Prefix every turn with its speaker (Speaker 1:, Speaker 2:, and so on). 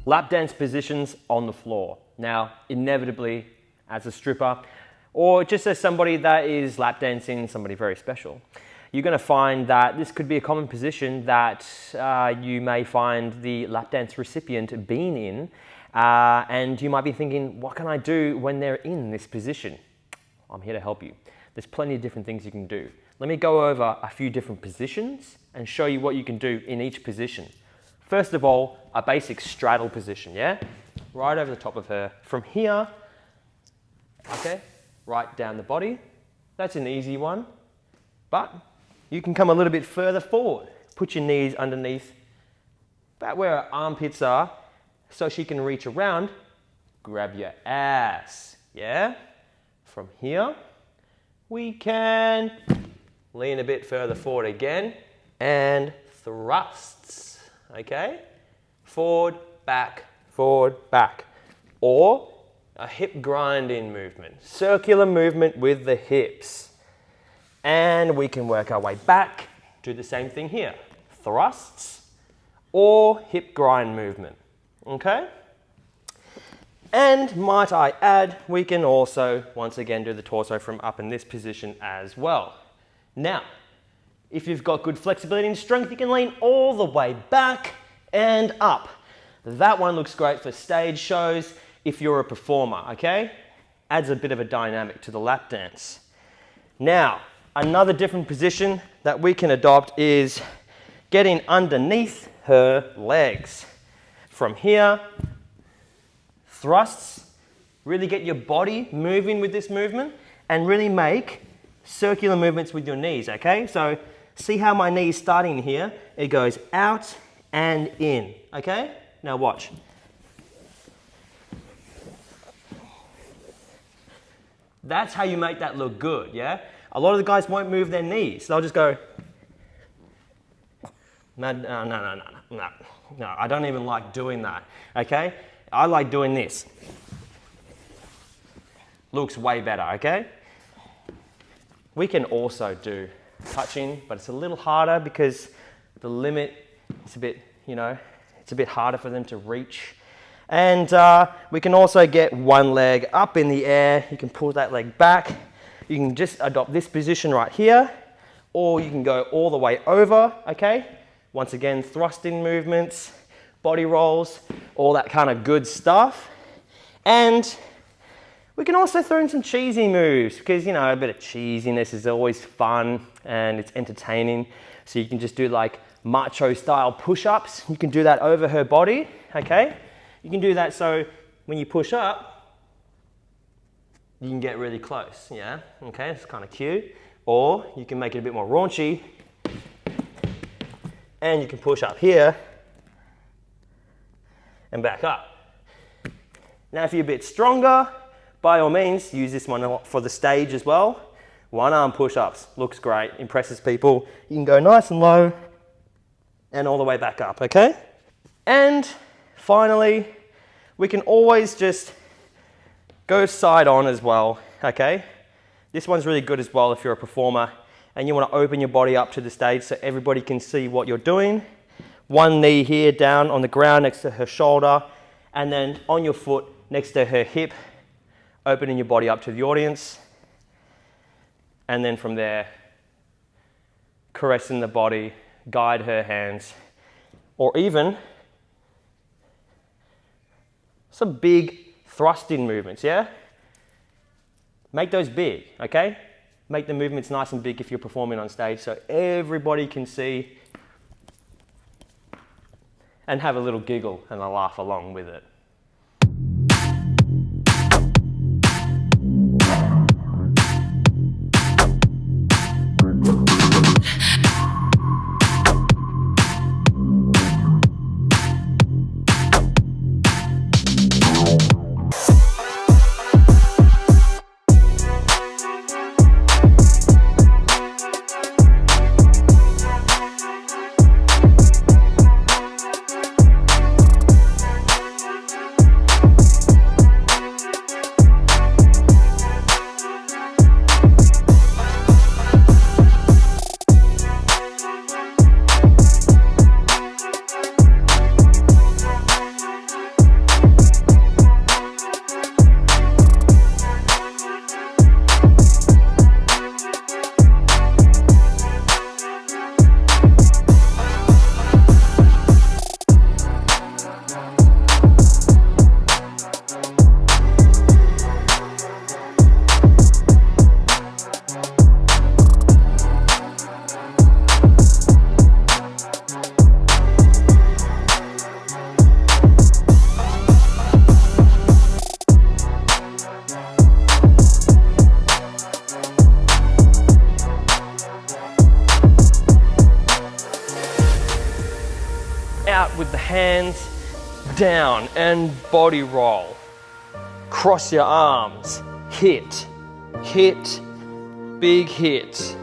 Speaker 1: Lap dance positions on the floor. Now, inevitably, as a stripper, or just as somebody that is lap dancing, somebody very special, you're going to find that this could be a common position that you may find the lap dance recipient being in, and you might be thinking, what can I do when they're in this position? I'm here to help you. There's plenty of different things you can do. Let me go over a few different positions and show you what you can do in each position. First of all, a basic straddle position, yeah? Right over the top of her. From here, okay, right down the body. That's an easy one. But you can come a little bit further forward. Put your knees underneath, about where her armpits are, so she can reach around. Grab your ass, yeah? From here, we can lean a bit further forward again and thrusts. Okay, forward, back, or a hip grinding movement, circular movement with the hips. And we can work our way back, do the same thing here, thrusts or hip grind movement, okay? And might I add, we can also, once again, do the torso from up in this position as well. Now, if you've got good flexibility and strength, you can lean all the way back and up. That one looks great for stage shows if you're a performer, okay? Adds a bit of a dynamic to the lap dance. Now, another different position that we can adopt is getting underneath her legs. From here, thrusts, really get your body moving with this movement and really make circular movements with your knees, okay? So see how my knee's starting here? It goes out and in, okay? Now watch. That's how you make that look good, yeah? A lot of the guys won't move their knees. They'll just go, no, I don't even like doing that, okay? I like doing this. Looks way better, okay? We can also do touching, but it's a little harder because the limit is a bit, it's a bit harder for them to reach. And we can also get one leg up in the air. You can pull that leg back. You can just adopt this position right here, or you can go all the way over, okay? Once again, thrusting movements, body rolls, all that kind of good stuff. And we can also throw in some cheesy moves because, a bit of cheesiness is always fun and it's entertaining. So you can just do like macho style push-ups. You can do that over her body, okay? You can do that so when you push up, you can get really close, yeah? Okay, it's kind of cute. Or you can make it a bit more raunchy and you can push up here and back up. Now if you're a bit stronger, by all means, use this one for the stage as well. One arm push-ups, looks great, impresses people. You can go nice and low and all the way back up, okay? And finally, we can always just go side on as well, okay? This one's really good as well if you're a performer and you want to open your body up to the stage so everybody can see what you're doing. One knee here down on the ground next to her shoulder, and then on your foot next to her hip, opening your body up to the audience. And then from there, caressing the body, guide her hands, or even some big thrusting movements, yeah? Make those big, okay? Make the movements nice and big if you're performing on stage so everybody can see and have a little giggle and a laugh along with it. Out with the hands, down and body roll. Cross your arms, hit, hit, big hit.